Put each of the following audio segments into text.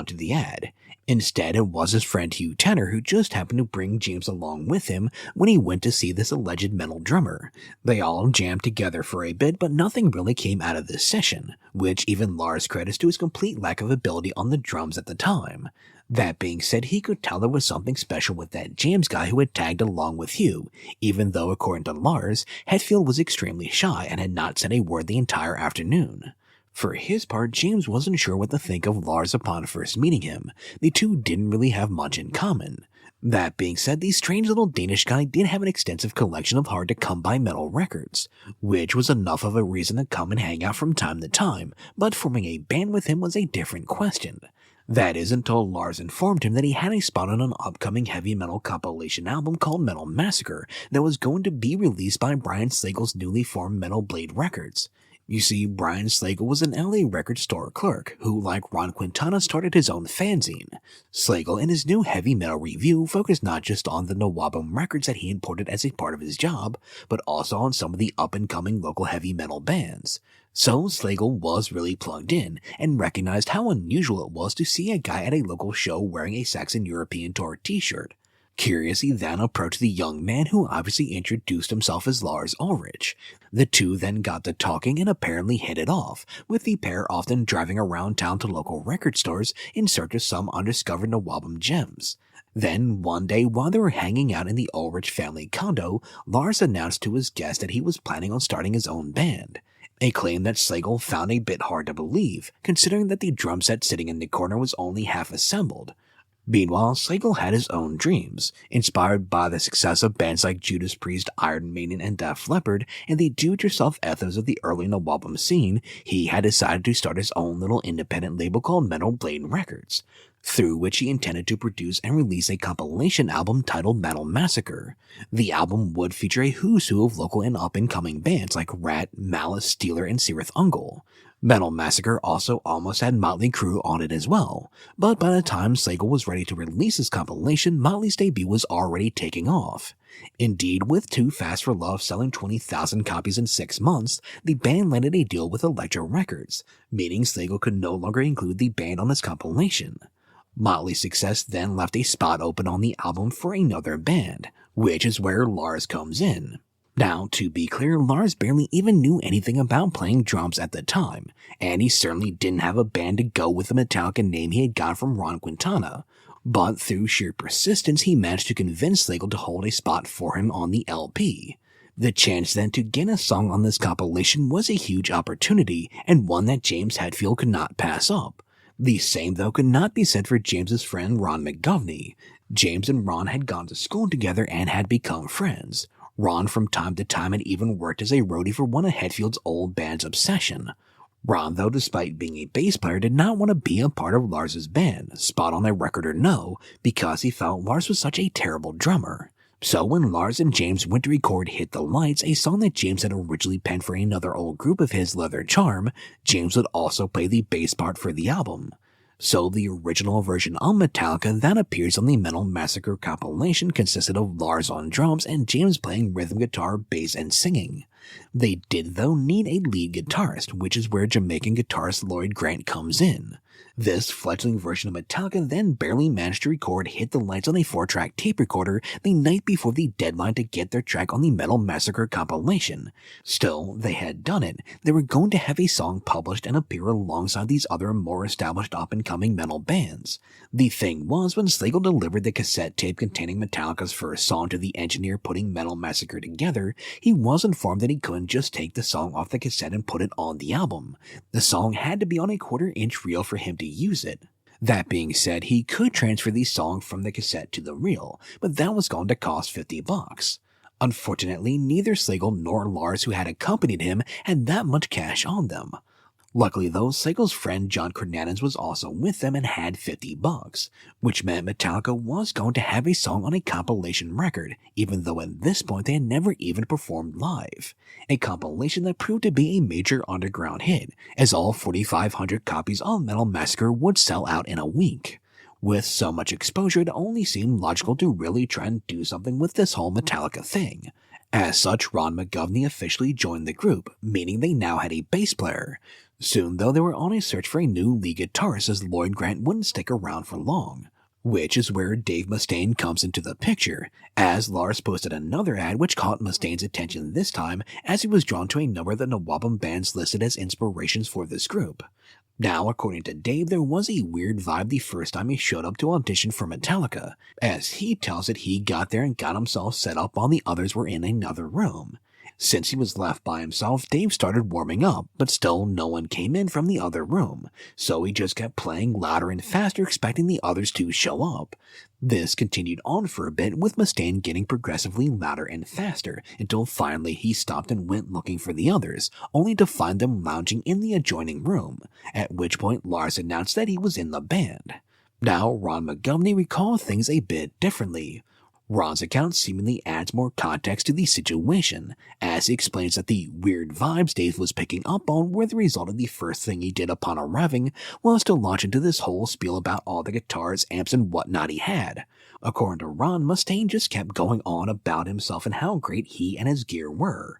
respond to the ad. Instead, it was his friend Hugh Tanner who just happened to bring James along with him when he went to see this alleged metal drummer. They all jammed together for a bit, but nothing really came out of this session, which even Lars credits to his complete lack of ability on the drums at the time. That being said, he could tell there was something special with that James guy who had tagged along with Hugh, even though, according to Lars, Hetfield was extremely shy and had not said a word the entire afternoon. For his part, James wasn't sure what to think of Lars upon first meeting him. The two didn't really have much in common. That being said, the strange little Danish guy did have an extensive collection of hard-to-come-by metal records, which was enough of a reason to come and hang out from time to time, but forming a band with him was a different question. That is until Lars informed him that he had a spot on an upcoming heavy metal compilation album called Metal Massacre that was going to be released by Brian Slagel's newly formed Metal Blade Records. You see, Brian Slagel was an LA record store clerk who, like Ron Quintana, started his own fanzine. Slagel, in his new heavy metal review, focused not just on the Nawabum records that he imported as a part of his job, but also on some of the up-and-coming local heavy metal bands. So Slagel was really plugged in, and recognized how unusual it was to see a guy at a local show wearing a Saxon European Tour t-shirt. Curious, he then approached the young man who obviously introduced himself as Lars Ulrich. The two then got to talking and apparently hit it off, with the pair often driving around town to local record stores in search of some undiscovered Nawabum gems. Then, one day while they were hanging out in the Ulrich family condo, Lars announced to his guest that he was planning on starting his own band. A claim that Slagel found a bit hard to believe, considering that the drum set sitting in the corner was only half assembled. Meanwhile, Slagel had his own dreams. Inspired by the success of bands like Judas Priest, Iron Maiden, and Def Leppard, and the do-it-yourself ethos of the early Nawabum scene, he had decided to start his own little independent label called Metal Blade Records, through which he intended to produce and release a compilation album titled Metal Massacre. The album would feature a who's who of local and up-and-coming bands like Rat, Malice, Steeler, and Cirith Ungol. Metal Massacre also almost had Motley Crue on it as well, but by the time Slagel was ready to release his compilation, Motley's debut was already taking off. Indeed, with Too Fast for Love selling 20,000 copies in 6 months, the band landed a deal with Elektra Records, meaning Slagel could no longer include the band on his compilation. Motley's success then left a spot open on the album for another band, which is where Lars comes in. Now, to be clear, Lars barely even knew anything about playing drums at the time, and he certainly didn't have a band to go with the Metallica name he had got from Ron Quintana, but through sheer persistence he managed to convince Slagel to hold a spot for him on the LP. The chance then to get a song on this compilation was a huge opportunity, and one that James Hetfield could not pass up. The same, though, could not be said for James's friend Ron McGovney. James and Ron had gone to school together and had become friends. Ron from time to time had even worked as a roadie for one of Hetfield's old band's Obsession. Ron, though, despite being a bass player, did not want to be a part of Lars's band, spot on the record or no, because he felt Lars was such a terrible drummer. So when Lars and James went to record Hit the Lights, a song that James had originally penned for another old group of his, Leather Charm, James would also play the bass part for the album. So the original version of Metallica that appears on the Metal Massacre compilation consisted of Lars on drums and James playing rhythm guitar, bass, and singing. They did, though, need a lead guitarist, which is where Jamaican guitarist Lloyd Grant comes in. This fledgling version of Metallica then barely managed to record Hit the Lights on a 4-track tape recorder the night before the deadline to get their track on the Metal Massacre compilation. Still, they had done it. They were going to have a song published and appear alongside these other more established up-and-coming metal bands. The thing was, when Slagel delivered the cassette tape containing Metallica's first song to the engineer putting Metal Massacre together, he was informed that he couldn't just take the song off the cassette and put it on the album. The song had to be on a 1/4-inch reel for him to use it. That being said, he could transfer the song from the cassette to the reel, but that was going to cost $50. Unfortunately, neither Slagel nor Lars, who had accompanied him, had that much cash on them. Luckily though, Slagel's friend John Kernanens was also with them and had $50, which meant Metallica was going to have a song on a compilation record, even though at this point they had never even performed live. A compilation that proved to be a major underground hit, as all 4,500 copies of Metal Massacre would sell out in a week. With so much exposure, it only seemed logical to really try and do something with this whole Metallica thing. As such, Ron McGovney officially joined the group, meaning they now had a bass player. Soon, though, they were on a search for a new lead guitarist as Lloyd Grant wouldn't stick around for long. Which is where Dave Mustaine comes into the picture, as Lars posted another ad which caught Mustaine's attention this time as he was drawn to a number of the Nawabum bands listed as inspirations for this group. Now, according to Dave, there was a weird vibe the first time he showed up to audition for Metallica, as he tells it he got there and got himself set up while the others were in another room. Since he was left by himself, Dave started warming up, but still no one came in from the other room, so he just kept playing louder and faster expecting the others to show up. This continued on for a bit, with Mustaine getting progressively louder and faster, until finally he stopped and went looking for the others, only to find them lounging in the adjoining room, at which point Lars announced that he was in the band. Now, Ron McGovney recalled things a bit differently. Ron's account seemingly adds more context to the situation, as he explains that the weird vibes Dave was picking up on were the result of the first thing he did upon arriving was to launch into this whole spiel about all the guitars, amps, and whatnot he had. According to Ron, Mustaine just kept going on about himself and how great he and his gear were.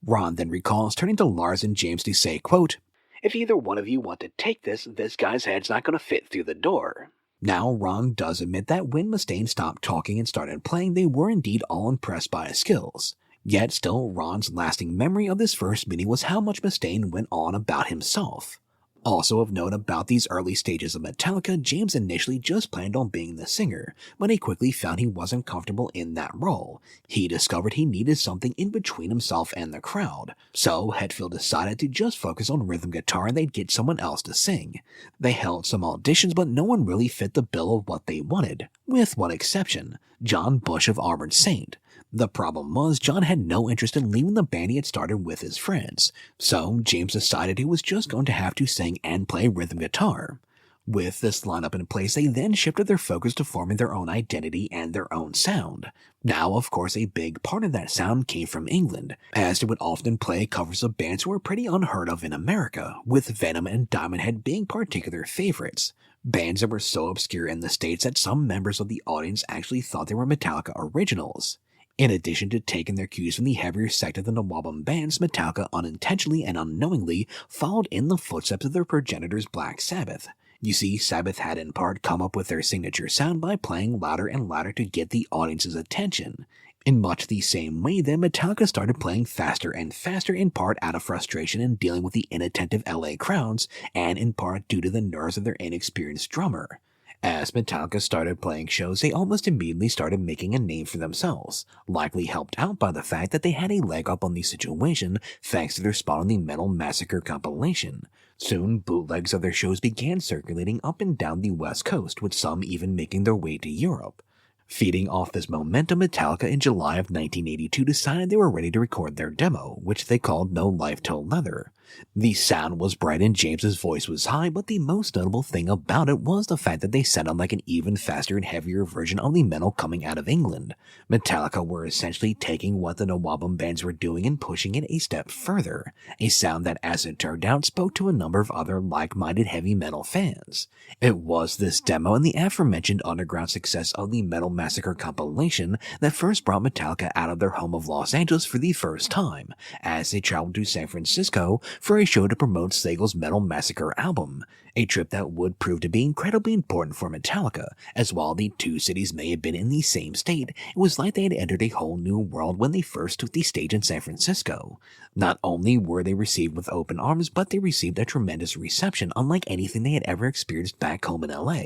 Ron then recalls turning to Lars and James to say, quote, "If either one of you want to take this guy's head's not going to fit through the door." Now, Ron does admit that when Mustaine stopped talking and started playing, they were indeed all impressed by his skills. Yet still, Ron's lasting memory of this first meeting was how much Mustaine went on about himself. Also of note about these early stages of Metallica, James initially just planned on being the singer, but he quickly found he wasn't comfortable in that role. He discovered he needed something in between himself and the crowd, so Hetfield decided to just focus on rhythm guitar and they'd get someone else to sing. They held some auditions, but no one really fit the bill of what they wanted, with one exception, John Bush of Armored Saint. The problem was John had no interest in leaving the band he had started with his friends, so James decided he was just going to have to sing and play rhythm guitar. With this lineup in place, they then shifted their focus to forming their own identity and their own sound. Now, of course, a big part of that sound came from England, as they would often play covers of bands who were pretty unheard of in America, with Venom and Diamond Head being particular favorites. Bands that were so obscure in the States that some members of the audience actually thought they were Metallica originals. In addition to taking their cues from the heavier sect of the Nawabum bands, Metallica unintentionally and unknowingly followed in the footsteps of their progenitors Black Sabbath. You see, Sabbath had in part come up with their signature sound by playing louder and louder to get the audience's attention. In much the same way, then, Metallica started playing faster and faster, in part out of frustration in dealing with the inattentive LA crowds, and in part due to the nerves of their inexperienced drummer. As Metallica started playing shows, they almost immediately started making a name for themselves, likely helped out by the fact that they had a leg up on the situation thanks to their spot on the Metal Massacre compilation. Soon, bootlegs of their shows began circulating up and down the West Coast, with some even making their way to Europe. Feeding off this momentum, Metallica in July of 1982 decided they were ready to record their demo, which they called No Life Till Leather. The sound was bright and James's voice was high, but the most notable thing about it was the fact that they sounded like an even faster and heavier version of the metal coming out of England. Metallica were essentially taking what the Nawabum bands were doing and pushing it a step further, a sound that, as it turned out, spoke to a number of other like-minded heavy metal fans. It was this demo and the aforementioned underground success of the Metal Massacre compilation that first brought Metallica out of their home of Los Angeles for the first time, as they traveled to San Francisco for a show to promote Segal's Metal Massacre album, a trip that would prove to be incredibly important for Metallica, as while the two cities may have been in the same state, it was like they had entered a whole new world when they first took the stage in San Francisco. Not only were they received with open arms, but they received a tremendous reception unlike anything they had ever experienced back home in LA.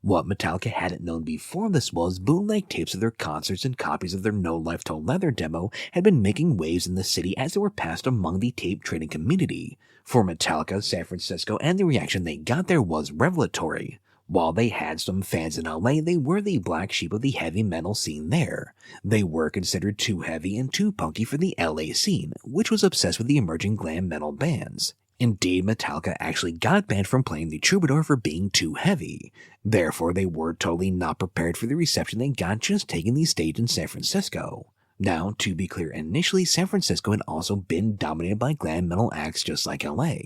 What Metallica hadn't known before this was bootleg tapes of their concerts and copies of their No Life Till Leather demo had been making waves in the city as they were passed among the tape trading community. For Metallica, San Francisco, and the reaction they got there was revelatory. While they had some fans in LA, they were the black sheep of the heavy metal scene there. They were considered too heavy and too punky for the LA scene, which was obsessed with the emerging glam metal bands. Indeed, Metallica actually got banned from playing the Troubadour for being too heavy. Therefore, they were totally not prepared for the reception they got just taking the stage in San Francisco. Now, to be clear, initially San Francisco had also been dominated by glam metal acts just like LA.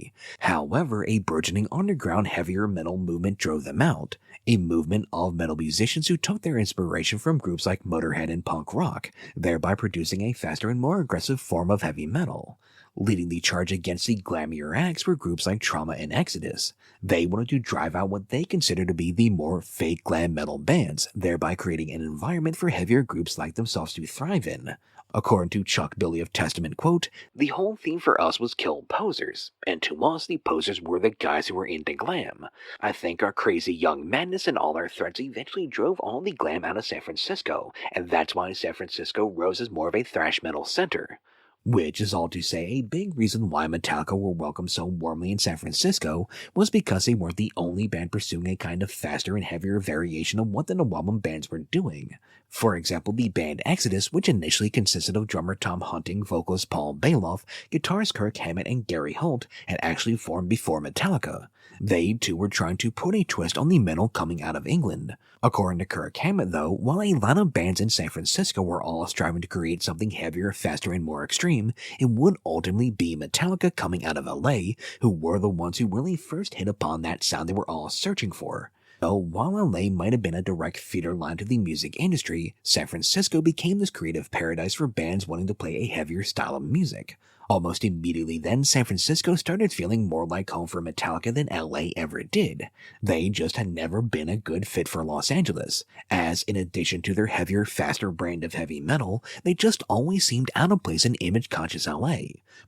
However, a burgeoning underground heavier metal movement drove them out, a movement of metal musicians who took their inspiration from groups like Motorhead and punk rock, thereby producing a faster and more aggressive form of heavy metal. Leading the charge against the glamier acts were groups like Trauma and Exodus. They wanted to drive out what they considered to be the more fake glam metal bands, thereby creating an environment for heavier groups like themselves to thrive in. According to Chuck Billy of Testament, quote, "The whole theme for us was kill posers, and to us the posers were the guys who were into glam. I think our crazy young madness and all our threats eventually drove all the glam out of San Francisco, and that's why San Francisco rose as more of a thrash metal center." Which is all to say, a big reason why Metallica were welcomed so warmly in San Francisco was because they weren't the only band pursuing a kind of faster and heavier variation of what the Nawabum bands were doing. For example, the band Exodus, which initially consisted of drummer Tom Hunting, vocalist Paul Bailoff, guitarist Kirk Hammett, and Gary Holt, had actually formed before Metallica. They, too, were trying to put a twist on the metal coming out of England. According to Kirk Hammett, though, while a lot of bands in San Francisco were all striving to create something heavier, faster, and more extreme, it would ultimately be Metallica coming out of LA who were the ones who really first hit upon that sound they were all searching for. So while LA might have been a direct feeder line to the music industry, San Francisco became this creative paradise for bands wanting to play a heavier style of music. Almost immediately then, San Francisco started feeling more like home for Metallica than LA ever did. They just had never been a good fit for Los Angeles, as in addition to their heavier, faster brand of heavy metal, they just always seemed out of place in image-conscious LA.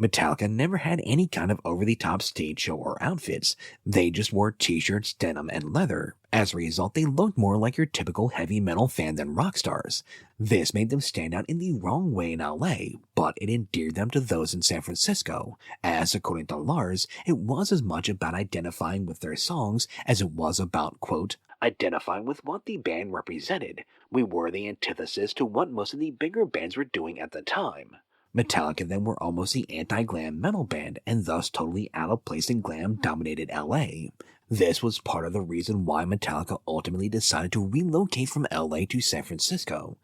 Metallica never had any kind of over-the-top stage show or outfits. They just wore t-shirts, denim, and leather. As a result, they looked more like your typical heavy metal fan than rock stars. This made them stand out in the wrong way in LA, but it endeared them to those in San Francisco, as according to Lars, it was as much about identifying with their songs as it was about, quote, identifying with what the band represented. We were the antithesis to what most of the bigger bands were doing at the time. Metallica then were almost the anti-glam metal band, and thus totally out of place in glam-dominated LA. This was part of the reason why Metallica ultimately decided to relocate from LA to San Francisco.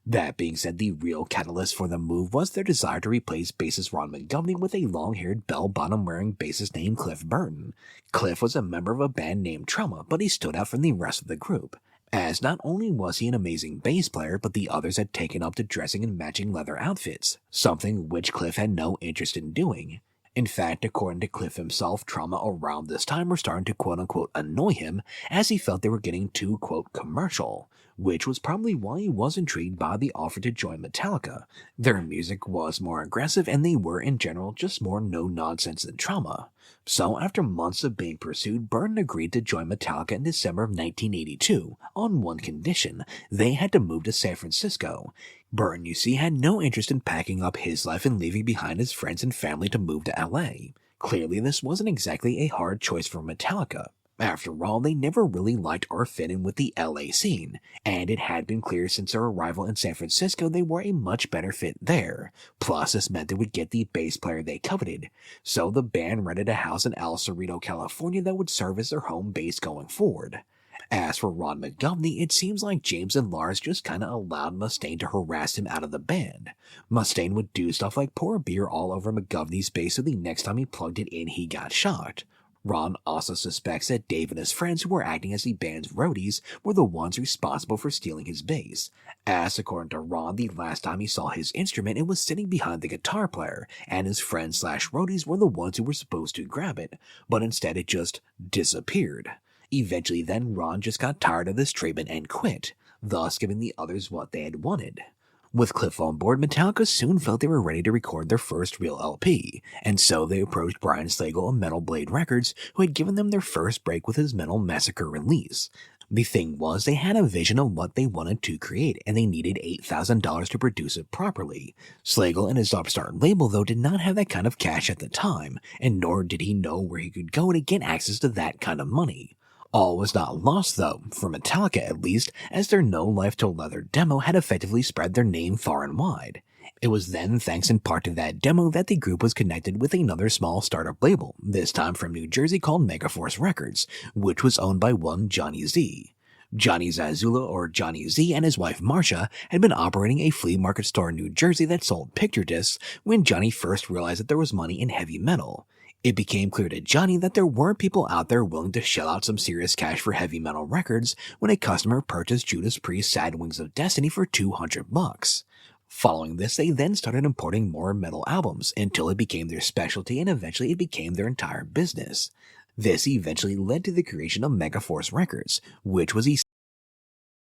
That being said, the real catalyst for the move was their desire to replace bassist Ron McGovney with a long-haired bell-bottom-wearing bassist named Cliff Burton. Cliff was a member of a band named Trauma, but he stood out from the rest of the group, as not only was he an amazing bass player, but the others had taken up to dressing in matching leather outfits, something which Cliff had no interest in doing. In fact, according to Cliff himself, Trauma around this time were starting to quote-unquote annoy him as he felt they were getting too, quote, commercial, which was probably why he was intrigued by the offer to join Metallica. Their music was more aggressive and they were in general just more no-nonsense than Trauma. So after months of being pursued, Burton agreed to join Metallica in December of 1982, on one condition: they had to move to San Francisco. Burton, you see, had no interest in packing up his life and leaving behind his friends and family to move to LA. Clearly, this wasn't exactly a hard choice for Metallica. After all, they never really liked or fit in with the LA scene, and it had been clear since their arrival in San Francisco they were a much better fit there. Plus, this meant they would get the bass player they coveted. So the band rented a house in El Cerrito, California that would serve as their home base going forward. As for Ron McGovney, it seems like James and Lars just kinda allowed Mustaine to harass him out of the band. Mustaine would do stuff like pour beer all over McGovney's bass so the next time he plugged it in he got shocked. Ron also suspects that Dave and his friends who were acting as the band's roadies were the ones responsible for stealing his bass, as according to Ron, the last time he saw his instrument it was sitting behind the guitar player, and his friends/roadies were the ones who were supposed to grab it, but instead it just disappeared. Eventually then, Ron just got tired of this treatment and quit, thus giving the others what they had wanted. With Cliff on board, Metallica soon felt they were ready to record their first real LP, and so they approached Brian Slagel of Metal Blade Records, who had given them their first break with his Metal Massacre release. The thing was, they had a vision of what they wanted to create, and they needed $8,000 to produce it properly. Slagel and his upstart label, though, did not have that kind of cash at the time, and nor did he know where he could go to get access to that kind of money. All was not lost, though, for Metallica at least, as their No Life Till Leather demo had effectively spread their name far and wide. It was then, thanks in part to that demo, that the group was connected with another small startup label, this time from New Jersey called Megaforce Records, which was owned by one Johnny Z. Johnny Zazula, or Johnny Z, and his wife Marcia had been operating a flea market store in New Jersey that sold picture discs when Johnny first realized that there was money in heavy metal. It became clear to Johnny that there were people out there willing to shell out some serious cash for heavy metal records when a customer purchased Judas Priest's Sad Wings of Destiny for $200. Following this, they then started importing more metal albums until it became their specialty and eventually it became their entire business. This eventually led to the creation of Megaforce Records, which was